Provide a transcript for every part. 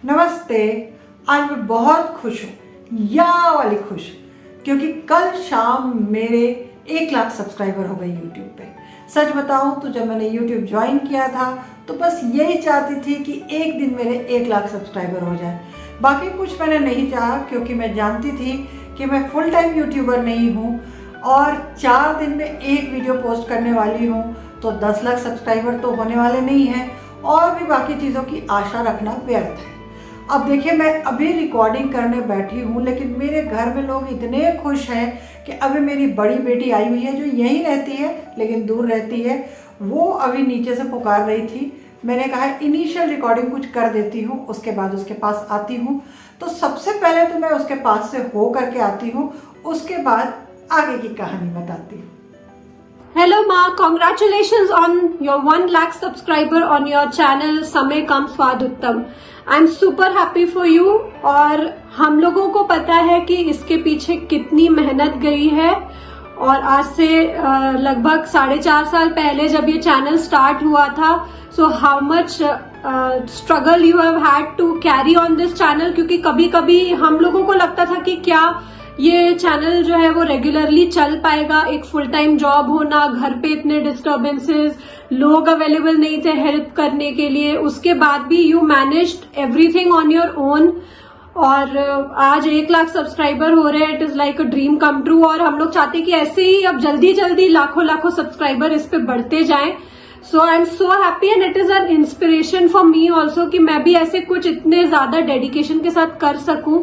नमस्ते। आज मैं बहुत खुश हूँ, या वाली खुश, क्योंकि कल शाम मेरे 1 लाख सब्सक्राइबर हो गए यूट्यूब पे। सच बताऊँ तो जब मैंने यूट्यूब ज्वाइन किया था तो बस यही चाहती थी कि एक दिन मेरे 1 लाख सब्सक्राइबर हो जाए। बाकी कुछ मैंने नहीं चाहा, क्योंकि मैं जानती थी कि मैं फुल टाइम यूट्यूबर नहीं हूँ और 4 दिन में एक वीडियो पोस्ट करने वाली हूँ, तो 10 लाख सब्सक्राइबर तो होने वाले नहीं हैं और भी बाकी चीज़ों की आशा रखना व्यर्थ है। अब देखिए, मैं अभी रिकॉर्डिंग करने बैठी हूँ, लेकिन मेरे घर में लोग इतने खुश हैं कि अभी मेरी बड़ी बेटी आई हुई है जो यहीं रहती है लेकिन दूर रहती है। वो अभी नीचे से पुकार रही थी। मैंने कहा इनिशियल रिकॉर्डिंग कुछ कर देती हूँ, उसके बाद उसके पास आती हूँ। तो सबसे पहले तो मैं उसके पास से हो करके आती हूँ, उसके बाद आगे की कहानी बताती हूँ। Hello Ma, congratulations on your 1 lakh subscriber on your channel समय कम स्वाद उत्तम। I'm super happy for you और हम लोगों को पता है कि इसके पीछे कितनी मेहनत गई है। और आज से लगभग 4.5 साल पहले जब ये चैनल स्टार्ट हुआ था, so how much struggle you have had to carry on this channel, क्योंकि कभी कभी हम लोगों को लगता था कि क्या ये चैनल जो है वो रेगुलरली चल पाएगा। एक फुल टाइम जॉब होना, घर पे इतने डिस्टर्बेंसेस, लोग अवेलेबल नहीं थे हेल्प करने के लिए, उसके बाद भी you managed everything on your own. और आज 1 लाख सब्सक्राइबर हो रहे हैं। It is like a dream come true और हम लोग चाहते हैं कि ऐसे ही अब जल्दी जल्दी लाखों सब्सक्राइबर इस पे बढ़ते जाएं। So I am so happy and it is an inspiration for me also कि मैं भी ऐसे कुछ इतने ज्यादा डेडिकेशन के साथ कर सकूं।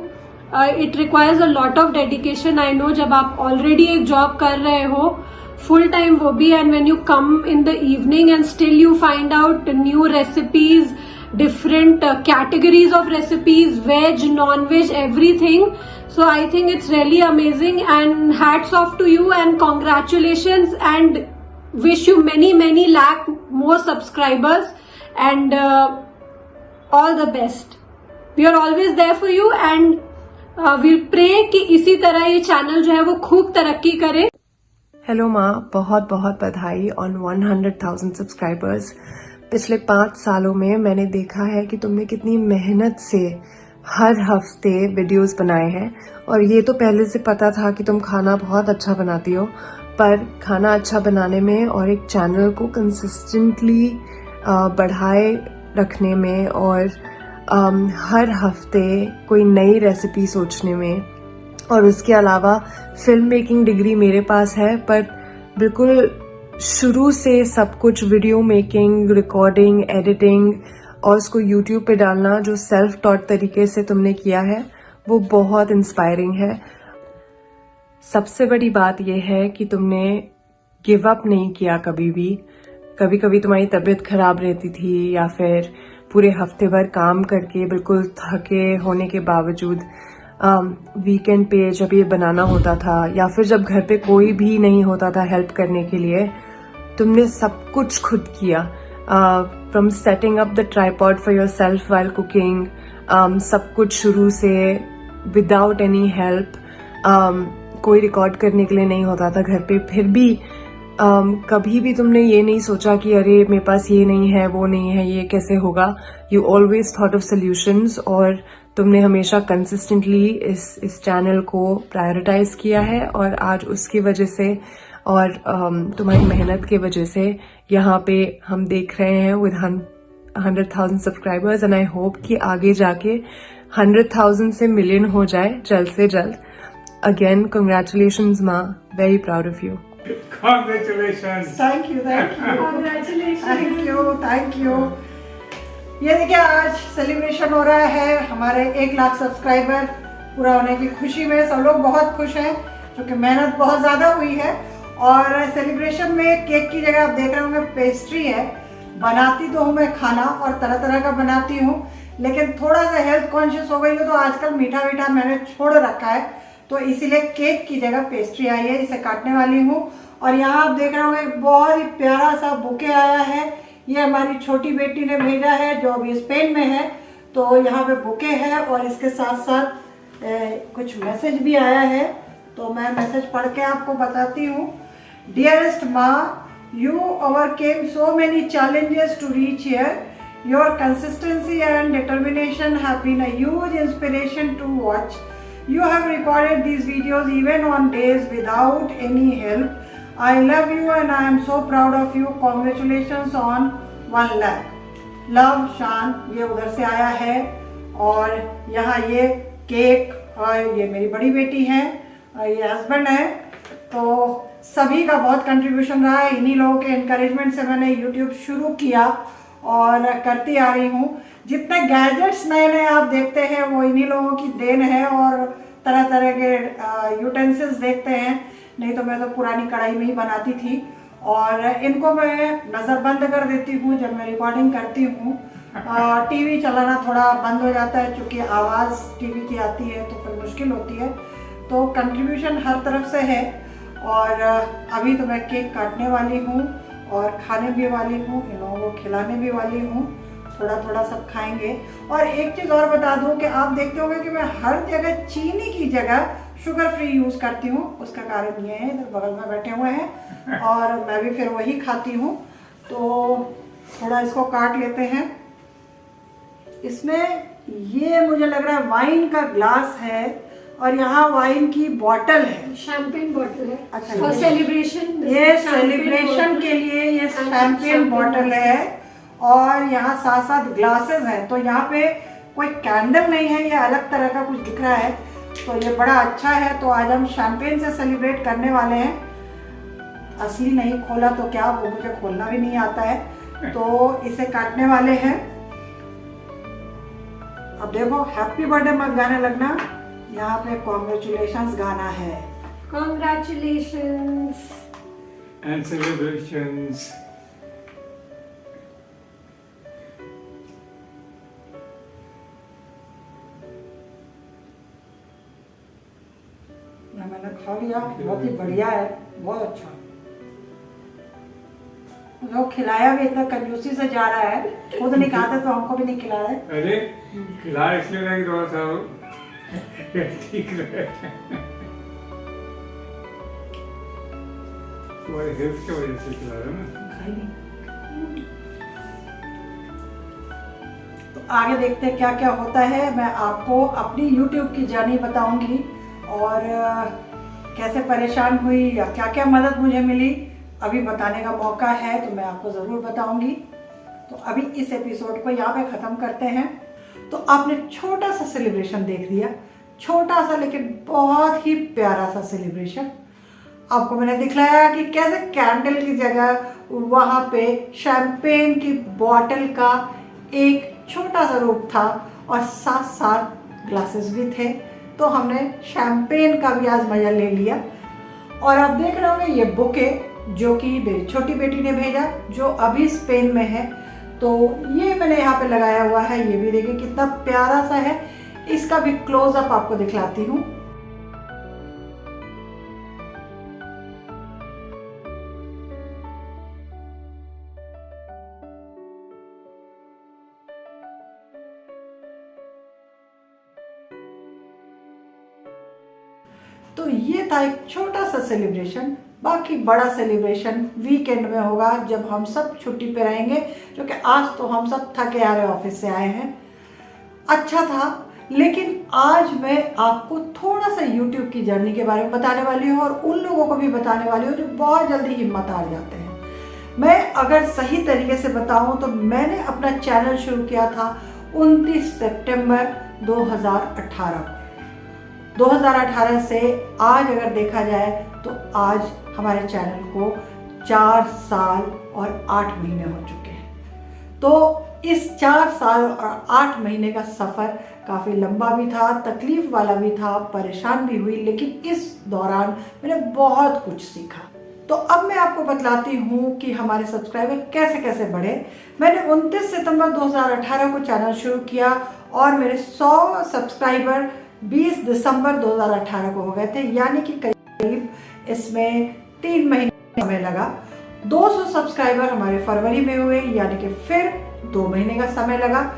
It requires a lot of dedication. I know जब आप ऑलरेडी एक जॉब कर रहे हो फुल टाइम वो भी, and when you come in the evening and still you find out new recipes, different categories of recipes, veg, non-veg, everything. So I think it's really amazing and hats off to you and congratulations and wish you many lakh more subscribers and all the best. We are always there for you and we pray कि इसी तरह ये channel जो है वो खूब तरक्की करे। हेलो माँ, बहुत बहुत बधाई ऑन 100,000 सब्सक्राइबर्स। पिछले 5 सालों में मैंने देखा है कि तुमने कितनी मेहनत से हर हफ्ते वीडियोस बनाए हैं। और ये तो पहले से पता था कि तुम खाना बहुत अच्छा बनाती हो, पर खाना अच्छा बनाने में और एक चैनल को कंसिस्टेंटली बढ़ाए रखने में और हर हफ्ते कोई नई रेसिपी सोचने में, और उसके अलावा फिल्म मेकिंग डिग्री मेरे पास है, पर बिल्कुल शुरू से सब कुछ वीडियो मेकिंग, रिकॉर्डिंग, एडिटिंग और उसको यूट्यूब पे डालना जो सेल्फ टॉट तरीके से तुमने किया है वो बहुत इंस्पायरिंग है। सबसे बड़ी बात यह है कि तुमने गिव अप नहीं किया कभी भी। कभी कभी तुम्हारी तबीयत खराब रहती थी या फिर पूरे हफ्ते भर काम करके बिल्कुल थके होने के बावजूद वीकेंड पे जब ये बनाना होता था या फिर जब घर पे कोई भी नहीं होता था हेल्प करने के लिए, तुमने सब कुछ खुद किया। From setting up the tripod for your self while cooking, सब कुछ शुरू से विदाउट एनी हेल्प। कोई रिकॉर्ड करने के लिए नहीं होता था घर पे, फिर भी कभी भी तुमने ये नहीं सोचा कि अरे मेरे पास ये नहीं है, वो नहीं है, ये कैसे होगा। You always thought of solutions और तुमने हमेशा कंसिस्टेंटली इस चैनल को प्रायोरिटाइज किया है। और आज उसकी वजह से और तुम्हारी मेहनत की वजह से यहाँ पे हम देख रहे हैं with 100,000 subscribers, and I hope कि आगे जाके 100,000 से मिलियन हो जाए जल्द से जल्द। अगेन कंग्रेचुलेशंस माँ, very proud of you. Congratulations. Thank you Congratulations. Thank you. ये देखिए, आज सेलिब्रेशन हो रहा है हमारे 1 लाख सब्सक्राइबर पूरा होने की खुशी में। सब लोग बहुत खुश हैं क्योंकि मेहनत बहुत ज़्यादा हुई है। और सेलिब्रेशन में केक की जगह आप देख रहे होंगे पेस्ट्री है। बनाती तो हूँ मैं खाना और तरह तरह का बनाती हूँ, लेकिन थोड़ा सा हेल्थ कॉन्शियस हो गई हो तो आजकल मीठा मीठा मैंने छोड़ रखा है, तो इसीलिए केक की जगह पेस्ट्री आई है। इसे काटने वाली हूँ। और यहाँ आप देख रहे होंगे एक बहुत ही प्यारा सा बुके आया है। ये हमारी छोटी बेटी ने भेजा है जो अभी स्पेन में है, तो यहाँ पे बुके है और इसके साथ साथ कुछ मैसेज भी आया है, तो मैं मैसेज पढ़ के आपको बताती हूँ। डियरेस्ट माँ, you overcame so many challenges to reach here. Your consistency and determination have been a huge inspiration to watch. You have recorded these videos even on days without any help. I love you and I am so proud of you. Congratulations on 1 lakh. Love शान, ये उधर से आया है और यहाँ ये cake और ये मेरी बड़ी बेटी है और ये हस्बैंड है। तो सभी का बहुत कंट्रीब्यूशन रहा है। इन्हीं लोगों के इनकरेजमेंट से मैंने यूट्यूब शुरू किया और करती आ रही हूँ। जितने गैजेट्स नए नए आप देखते हैं वो इन्हीं लोगों की देन है और तरह तरह के यूटेंसिल्स देखते हैं। नहीं तो मैं तो पुरानी कढ़ाई में ही बनाती थी और इनको मैं नज़र बंद कर देती हूँ जब मैं रिकॉर्डिंग करती हूँ। टीवी चलाना थोड़ा बंद हो जाता है क्योंकि आवाज़ टीवी की आती है तो फिर मुश्किल होती है। तो कंट्रीब्यूशन हर तरफ से है और अभी तो मैं केक काटने वाली हूँ और खाने भी वाली हूँ, इन लोगों को खिलाने भी वाली हूँ। थोड़ा थोड़ा सब खाएंगे। और एक चीज़ और बता दूँ कि आप देखते होंगे कि मैं हर जगह चीनी की जगह शुगर फ्री यूज़ करती हूँ। उसका कारण ये है, इधर बगल में बैठे हुए हैं और मैं भी फिर वही खाती हूँ। तो थोड़ा इसको काट लेते हैं। इसमें ये मुझे लग रहा है वाइन का ग्लास है और यहाँ वाइन की बॉटल है, शैम्पेन बॉटल है। अच्छा, फॉर सेलिब्रेशन, ये सेलिब्रेशन के लिए ये शैम्पेन बॉटल है और यहाँ साथ साथ ग्लासेस हैं। तो यहाँ पे कोई कैंडल नहीं है, ये अलग तरह का कुछ दिख रहा है तो ये बड़ा अच्छा है। तो आज हम शैम्पेन से सेलिब्रेट करने वाले हैं। असली नहीं खोला तो क्या, वो मुझे खोलना भी नहीं आता है। तो इसे काटने वाले हैं। अब देखो, हैप्पी बर्थडे मत गाने लगना, यहाँ पे कॉन्ग्रेचुलेशंस गाना है। Congratulations and celebrations. यह मैंने खा लिया, बहुत ही बढ़िया है, बहुत अच्छा। लोग खिलाया भी इतना कंजूसी से जा रहा है, खुद नहीं खाता तो हमको भी नहीं खिला रहा है। अरे खिला इसलिए रहा कि थोड़ा सा ठीक रहे, तुम्हारे हेल्थ की वजह से खिला रहे ना। तो आगे देखते हैं क्या क्या होता है। मैं आपको अपनी YouTube की जर्नी बताऊंगी और कैसे परेशान हुई या क्या क्या मदद मुझे मिली, अभी बताने का मौका है तो मैं आपको ज़रूर बताऊंगी। तो अभी इस एपिसोड को यहाँ पे ख़त्म करते हैं। तो आपने छोटा सा सेलिब्रेशन देख लिया, छोटा सा लेकिन बहुत ही प्यारा सा सेलिब्रेशन। आपको मैंने दिखलाया कि कैसे कैंडल की जगह वहाँ पे शैम्पेन की बॉटल का एक छोटा सा रूप था और साथ साथ ग्लासेस भी थे। तो हमने शैम्पेन का भी आज मज़ा ले लिया। और आप देख रहे होंगे ये बुके जो कि मेरी छोटी बेटी ने भेजा, जो अभी स्पेन में है। तो ये मैंने यहाँ पे लगाया हुआ है, ये भी देखिए कितना प्यारा सा है। इसका भी क्लोजअप आपको दिखलाती हूँ। तो ये था एक छोटा सा सेलिब्रेशन। बाकी बड़ा सेलिब्रेशन वीकेंड में होगा जब हम सब छुट्टी पे रहेंगे, क्योंकि आज तो हम सब थके आ रहे ऑफिस से आए हैं। अच्छा था, लेकिन आज मैं आपको थोड़ा सा YouTube की जर्नी के बारे में बताने वाली हूँ और उन लोगों को भी बताने वाली हूँ जो बहुत जल्दी हिम्मत हार जाते हैं। मैं अगर सही तरीके से बताऊँ तो मैंने अपना चैनल शुरू किया था 29 सितंबर 2018 को। 2018 से आज अगर देखा जाए तो आज हमारे चैनल को 4 साल और 8 महीने हो चुके हैं। तो इस 4 साल और 8 महीने का सफ़र काफ़ी लंबा भी था, तकलीफ वाला भी था, परेशान भी हुई, लेकिन इस दौरान मैंने बहुत कुछ सीखा। तो अब मैं आपको बतलाती हूँ कि हमारे सब्सक्राइबर कैसे कैसे बढ़े। मैंने 29 सितंबर 2018 को चैनल शुरू किया और मेरे 100 सब्सक्राइबर 20 दिसंबर 2018 को हो गए थे, यानी कि करीब इसमें 3 महीने समय लगा। 200 सब्सक्राइबर हमारे फरवरी में हुए, यानी कि फिर 2 महीने का समय लगा।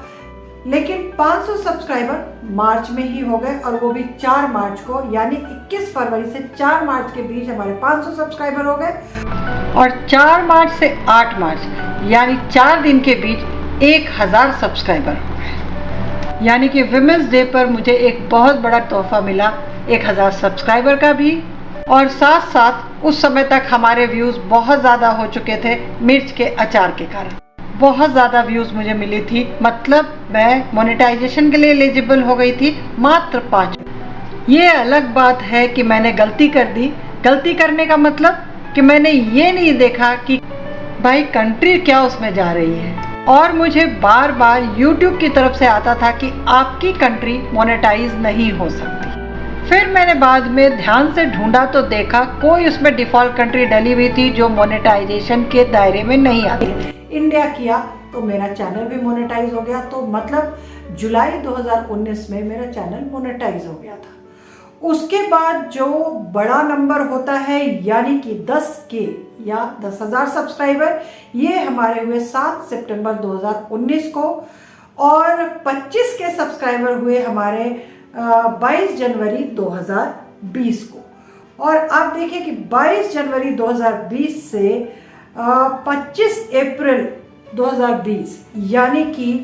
लेकिन 500 सब्सक्राइबर मार्च में ही हो गए और वो भी 4 मार्च को, यानी 21 फरवरी से 4 मार्च के बीच हमारे 500 सब्सक्राइबर हो गए। और 4 मार्च से 8 मार्च यानी 4 दिन के बीच 1000 सब्सक्राइबर हो गए। यानी कि विमेंस डे पर मुझे एक बहुत बड़ा तोहफा मिला 1000 सब्सक्राइबर का भी, और साथ साथ उस समय तक हमारे व्यूज़ बहुत ज़्यादा हो चुके थे मिर्च के अचार के कारण। बहुत ज़्यादा व्यूज़ मुझे मिली थी, मतलब मैं मोनेटाइजेशन के लिए एलिजिबल हो गई थी मात्र 5। ये अलग बात है कि मैंने गलती कर दी। गलती करने का मतलब कि मैंने ये नहीं देखा कि भाई कंट्री क्या उसमें जा रही है, और मुझे बार बार YouTube की तरफ से आता था कि आपकी कंट्री मोनेटाइज नहीं हो सकती। फिर मैंने बाद में ध्यान से ढूंढा तो देखा कोई उसमें डिफ़ॉल्ट कंट्री डली हुई थी जो मोनेटाइजेशन के दायरे में नहीं आती। इंडिया किया तो मेरा चैनल भी मोनेटाइज हो गया, तो मतलब जुलाई 2019 में मेरा चैनल मोनेटाइज हो गया था। उसके बाद जो बड़ा नंबर होता है यानी कि 10K या 10,000 सब्सक्राइबर, ये हमारे हुए 7 सितंबर 2019 को, और 25K सब्सक्राइबर हुए हमारे 22 जनवरी 2020 को। और आप देखिए कि 22 जनवरी 2020 से 25 अप्रैल 2020 यानी कि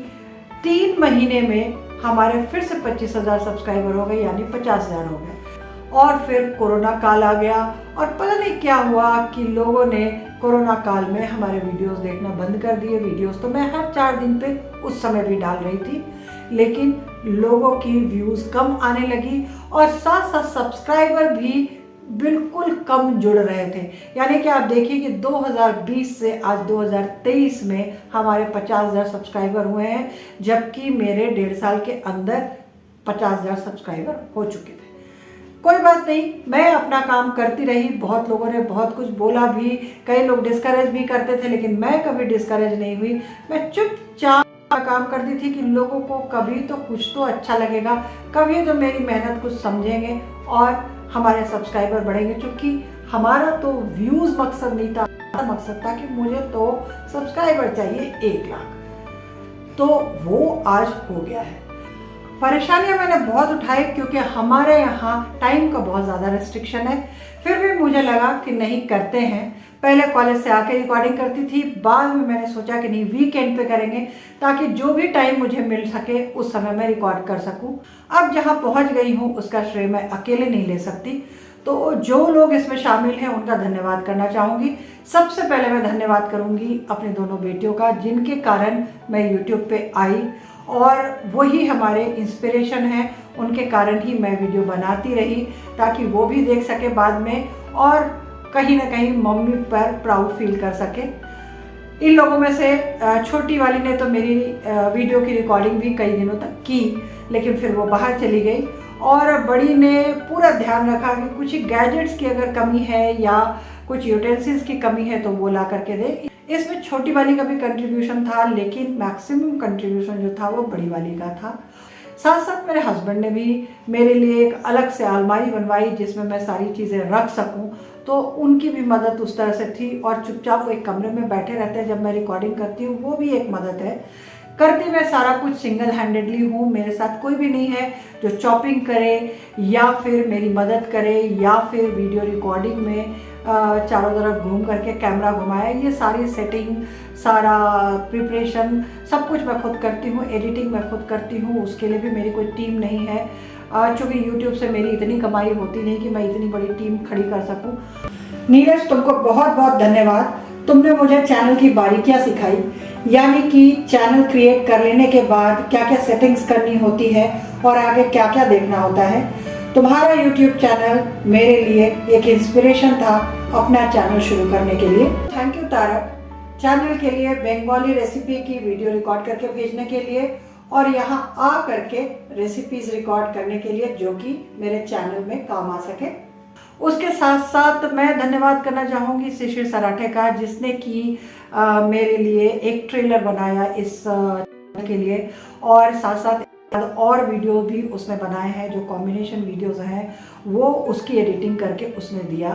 3 महीने में हमारे फिर से 25,000 सब्सक्राइबर हो गए, यानी 50,000 हो गए। और फिर कोरोना काल आ गया, और पता नहीं क्या हुआ कि लोगों ने कोरोना काल में हमारे वीडियोस देखना बंद कर दिए। वीडियोस तो मैं हर 4 दिन पे उस समय भी डाल रही थी, लेकिन लोगों की व्यूज़ कम आने लगी, और साथ साथ सब्सक्राइबर भी बिल्कुल कम जुड़ रहे थे। यानी कि आप देखिए कि 2020 से आज 2023 में हमारे 50,000 सब्सक्राइबर हुए हैं, जबकि मेरे 1.5 साल के अंदर 50,000 सब्सक्राइबर हो चुके थे। कोई बात नहीं, मैं अपना काम करती रही। बहुत लोगों ने बहुत कुछ बोला भी, कई लोग डिस्करेज भी करते थे, लेकिन मैं कभी डिस्करेज नहीं हुई। मैं चुपचाप काम करती थी कि लोगों को कभी तो कुछ तो अच्छा लगेगा, कभी तो मेरी मेहनत कुछ समझेंगे और हमारे सब्सक्राइबर बढ़ेंगे। क्योंकि हमारा तो व्यूज़ मकसद नहीं था, मकसद था कि मुझे तो सब्सक्राइबर चाहिए 1 लाख, तो वो आज हो गया है। परेशानियां मैंने बहुत उठाई क्योंकि हमारे यहाँ टाइम का बहुत ज़्यादा रिस्ट्रिक्शन है। फिर भी मुझे लगा कि नहीं, करते हैं। पहले कॉलेज से आके रिकॉर्डिंग करती थी, बाद में मैंने सोचा कि नहीं, वीकेंड पे करेंगे ताकि जो भी टाइम मुझे मिल सके उस समय मैं रिकॉर्ड कर सकूं। अब जहां पहुंच गई हूं उसका श्रेय मैं अकेले नहीं ले सकती, तो जो लोग इसमें शामिल हैं उनका धन्यवाद करना चाहूँगी। सबसे पहले मैं धन्यवाद करूँगी अपने दोनों बेटियों का, जिनके कारण मैं यूट्यूब पे आई, और वही हमारे इंस्पिरेशन हैं। उनके कारण ही मैं वीडियो बनाती रही ताकि वो भी देख सके बाद में, और कहीं ना कहीं मम्मी पर प्राउड फील कर सके। इन लोगों में से छोटी वाली ने तो मेरी वीडियो की रिकॉर्डिंग भी कई दिनों तक की, लेकिन फिर वो बाहर चली गई, और बड़ी ने पूरा ध्यान रखा कि कुछ गैजेट्स की अगर कमी है या कुछ यूटेंसिल्स की कमी है तो वो ला करके दे। इसमें छोटी वाली का भी कंट्रीब्यूशन था, लेकिन मैक्सिमम कंट्रीब्यूशन जो था वो बड़ी वाली का था। साथ साथ मेरे हस्बैंड ने भी मेरे लिए एक अलग से अलमारी बनवाई जिसमें मैं सारी चीज़ें रख सकूं, तो उनकी भी मदद उस तरह से थी। और चुपचाप वो एक कमरे में बैठे रहते हैं जब मैं रिकॉर्डिंग करती हूँ, वो भी एक मदद है। करती मैं सारा कुछ सिंगल हैंडेडली हूँ, मेरे साथ कोई भी नहीं है जो चॉपिंग करे या फिर मेरी मदद करे या फिर वीडियो रिकॉर्डिंग में चारों तरफ घूम करके कैमरा घुमाया। ये सारी सेटिंग, सारा प्रिपरेशन सब कुछ मैं खुद करती हूँ। एडिटिंग मैं खुद करती हूँ, उसके लिए भी मेरी कोई टीम नहीं है, चूँकि यूट्यूब से मेरी इतनी कमाई होती नहीं कि मैं इतनी बड़ी टीम खड़ी कर सकूँ। नीरज, तुमको बहुत बहुत धन्यवाद। तुमने मुझे चैनल की बारीकियाँ सिखाई, यानी कि चैनल क्रिएट कर लेने के बाद क्या क्या सेटिंग्स करनी होती है और आगे क्या क्या देखना होता है। तुम्हारा YouTube चैनल मेरे लिए एक इंस्पिरेशन था अपना चैनल शुरू करने के लिए। थैंक यू तारक, चैनल के लिए बंगाली रेसिपी की वीडियो रिकॉर्ड करके भेजने के लिए और यहाँ आ करके रेसिपीज रिकॉर्ड करने के लिए, जो कि मेरे चैनल में काम आ सके। उसके साथ साथ मैं धन्यवाद करना चाहूँगी शिशिर सराठे का, जिसने कि मेरे लिए एक ट्रेलर बनाया इस के लिए, और साथ साथ और वीडियो भी उसमें बनाए हैं जो कॉम्बिनेशन वीडियोस हैं, वो उसकी एडिटिंग करके उसने दिया।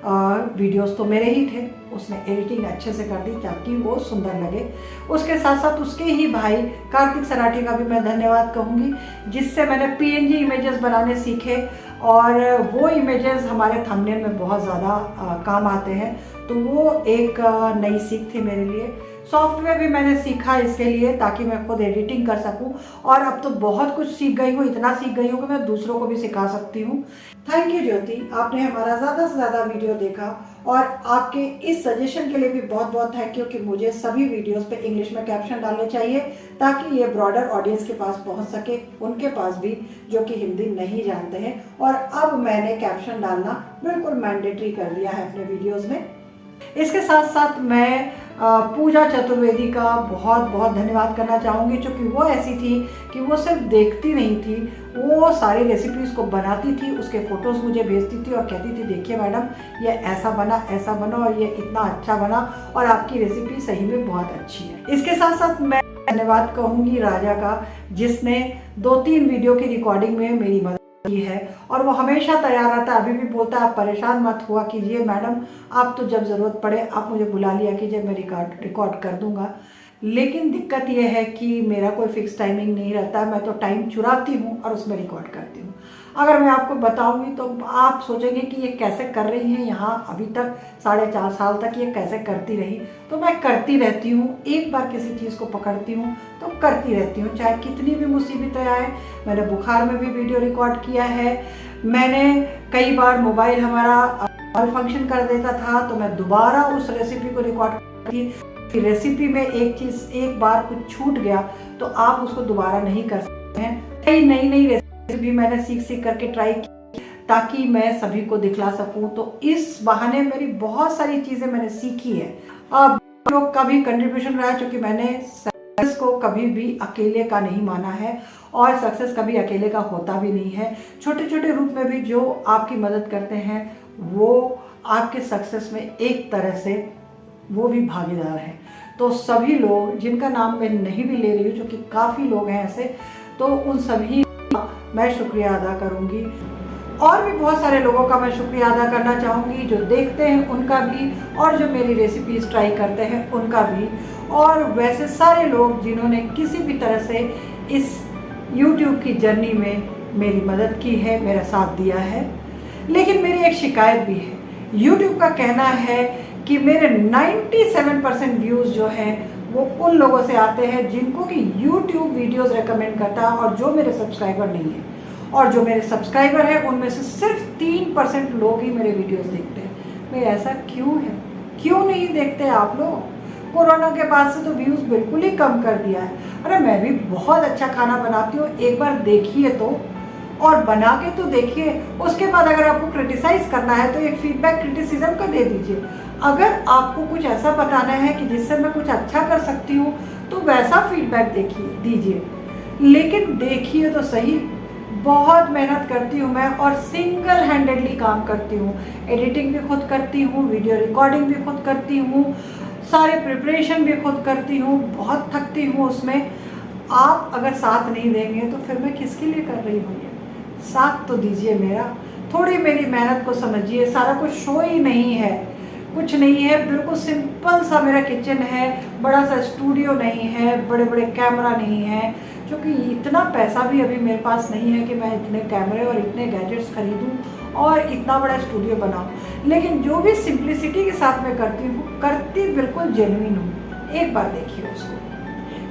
वीडियोस तो मेरे ही थे, उसने एडिटिंग अच्छे से कर दी ताकि वो सुंदर लगे। उसके साथ साथ उसके ही भाई कार्तिक सराठे का भी मैं धन्यवाद कहूँगी, जिससे मैंने PNG इमेजेस बनाने सीखे, और वो इमेजेस हमारे थंबनेल में बहुत ज़्यादा काम आते हैं, तो वो एक नई सीख थी मेरे लिए। सॉफ्टवेयर भी मैंने सीखा इसके लिए ताकि मैं खुद एडिटिंग कर सकूं, और अब तो बहुत कुछ सीख गई हूँ, इतना सीख गई हूँ कि मैं दूसरों को भी सिखा सकती हूँ। थैंक यू ज्योति, आपने हमारा ज़्यादा से ज़्यादा वीडियो देखा, और आपके इस सजेशन के लिए भी बहुत बहुत थैंक यू कि मुझे सभी वीडियोस पे इंग्लिश में कैप्शन डालने चाहिए ताकि ये ब्रॉडर ऑडियंस के पास पहुंच सके, उनके पास भी जो कि हिंदी नहीं जानते हैं। और अब मैंने कैप्शन डालना बिल्कुल मैंडेटरी कर दिया है अपने वीडियोस में। इसके साथ साथ मैं पूजा चतुर्वेदी का बहुत बहुत धन्यवाद करना चाहूँगी, क्योंकि वो ऐसी थी कि वो सिर्फ देखती नहीं थी, वो सारी रेसिपीज़ को बनाती थी, उसके फ़ोटोज़ मुझे भेजती थी और कहती थी देखिए मैडम ये ऐसा बना और ये इतना अच्छा बना और आपकी रेसिपी सही में बहुत अच्छी है। इसके साथ साथ मैं धन्यवाद कहूँगी राजा का, जिसने 2-3 वीडियो की रिकॉर्डिंग में मेरी मदद की है, और वो हमेशा तैयार रहता है, अभी भी बोलता है आप परेशान मत हुआ कीजिए मैडम, आप तो जब ज़रूरत पड़े आप मुझे बुला लिया कीजिए, मैं रिकॉर्ड कर दूंगा। लेकिन दिक्कत यह है कि मेरा कोई फिक्स टाइमिंग नहीं रहता, मैं तो टाइम चुराती हूँ और उसमें रिकॉर्ड करती हूँ। अगर मैं आपको बताऊंगी तो आप सोचेंगे कि ये कैसे कर रही हैं, यहाँ अभी तक 4.5 साल तक ये कैसे करती रही। तो मैं करती रहती हूँ, एक बार किसी चीज़ को पकड़ती हूँ तो करती रहती हूँ, चाहे कितनी भी मुसीबतें आए। मैंने बुखार में भी वीडियो रिकॉर्ड किया है, मैंने कई बार मोबाइल हमारा फंक्शन कर देता था तो मैं दोबारा उस रेसिपी को रिकॉर्ड करती। रेसिपी में एक बार कुछ छूट गया तो आप उसको दोबारा नहीं कर सकते हैं। कई नई रेसिपी मैंने सीख करके ट्राई की ताकि मैं सभी को दिखला सकूं, तो इस बहाने मेरी बहुत सारी चीजें मैंने सीखी है। अब लोग का भी कंट्रीब्यूशन रहा, क्योंकि मैंने सक्सेस को कभी भी अकेले का नहीं माना है और सक्सेस कभी अकेले का होता भी नहीं है। छोटे छोटे रूप में भी जो आपकी मदद करते हैं वो आपके सक्सेस में एक तरह से वो भी भागीदार हैं। तो सभी लोग जिनका नाम मैं नहीं भी ले रही हूँ, जो कि काफ़ी लोग हैं ऐसे, तो उन सभी का मैं शुक्रिया अदा करूँगी। और भी बहुत सारे लोगों का मैं शुक्रिया अदा करना चाहूँगी, जो देखते हैं उनका भी, और जो मेरी रेसिपीज़ ट्राई करते हैं उनका भी, और वैसे सारे लोग जिन्होंने किसी भी तरह से इस YouTube की जर्नी में मेरी मदद की है, मेरा साथ दिया है। लेकिन मेरी एक शिकायत भी है, YouTube का कहना है कि मेरे 97% व्यूज़ जो हैं वो उन लोगों से आते हैं जिनको कि YouTube वीडियोस रेकमेंड करता है और जो मेरे सब्सक्राइबर नहीं है, और जो मेरे सब्सक्राइबर हैं उनमें से सिर्फ 3% लोग ही मेरे वीडियोस देखते हैं। मैं ऐसा क्यों है, क्यों नहीं देखते आप लोग? कोरोना के बाद से तो व्यूज़ बिल्कुल ही कम कर दिया है। अरे मैं भी बहुत अच्छा खाना बनाती हूँ, एक बार देखिए तो, और बना के तो देखिए, उसके बाद अगर आपको क्रिटिसाइज़ करना है तो एक फीडबैक क्रिटिसिज्म का दे दीजिए। अगर आपको कुछ ऐसा बताना है कि जिससे मैं कुछ अच्छा कर सकती हूँ तो वैसा फीडबैक दीजिए, लेकिन देखिए तो सही। बहुत मेहनत करती हूँ मैं, और सिंगल हैंडेडली काम करती हूँ, एडिटिंग भी खुद करती हूँ, वीडियो रिकॉर्डिंग भी खुद करती हूँ, सारे प्रिपरेशन भी खुद करती हूँ, बहुत थकती हूँ उसमें। आप अगर साथ नहीं देंगे तो फिर मैं किसके लिए कर रही हूँ? साथ तो दीजिए मेरा, थोड़ी मेरी मेहनत को समझिए। सारा कुछ शो ही नहीं है, कुछ नहीं है, बिल्कुल सिंपल सा मेरा किचन है, बड़ा सा स्टूडियो नहीं है, बड़े बड़े कैमरा नहीं है, क्योंकि इतना पैसा भी अभी मेरे पास नहीं है कि मैं इतने कैमरे और इतने गैजेट्स खरीदूं और इतना बड़ा स्टूडियो बनाऊं। लेकिन जो भी सिंप्लिसिटी के साथ मैं करती हूँ, करती बिल्कुल जेन्युइन हूँ। एक बार देखिए उसको।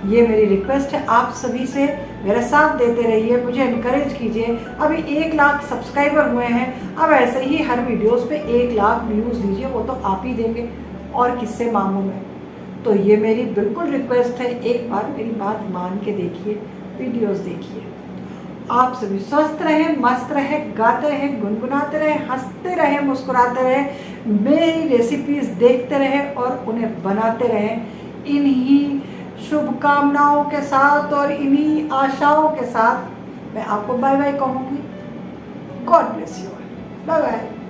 ये मेरी रिक्वेस्ट है आप सभी से, मेरा साथ देते रहिए, मुझे इनकरेज कीजिए। अभी 1 लाख सब्सक्राइबर हुए हैं, अब ऐसे ही हर वीडियोस पे 1 लाख व्यूज़ दीजिए, वो तो आप ही देंगे, और किससे मांगूं मैं? तो ये मेरी बिल्कुल रिक्वेस्ट है, एक बार मेरी बात मान के देखिए, वीडियोस देखिए। आप सभी स्वस्थ रहें, मस्त रहें, गाते रहें, गुनगुनाते रहें, हंसते रहें, मुस्कुराते रहें, मेरी रेसिपीज़ देखते रहें और उन्हें बनाते रहें। इन्हीं शुभकामनाओं के साथ और इन्हीं आशाओं के साथ मैं आपको बाय बाय कहूँगी। God bless you, bye bye.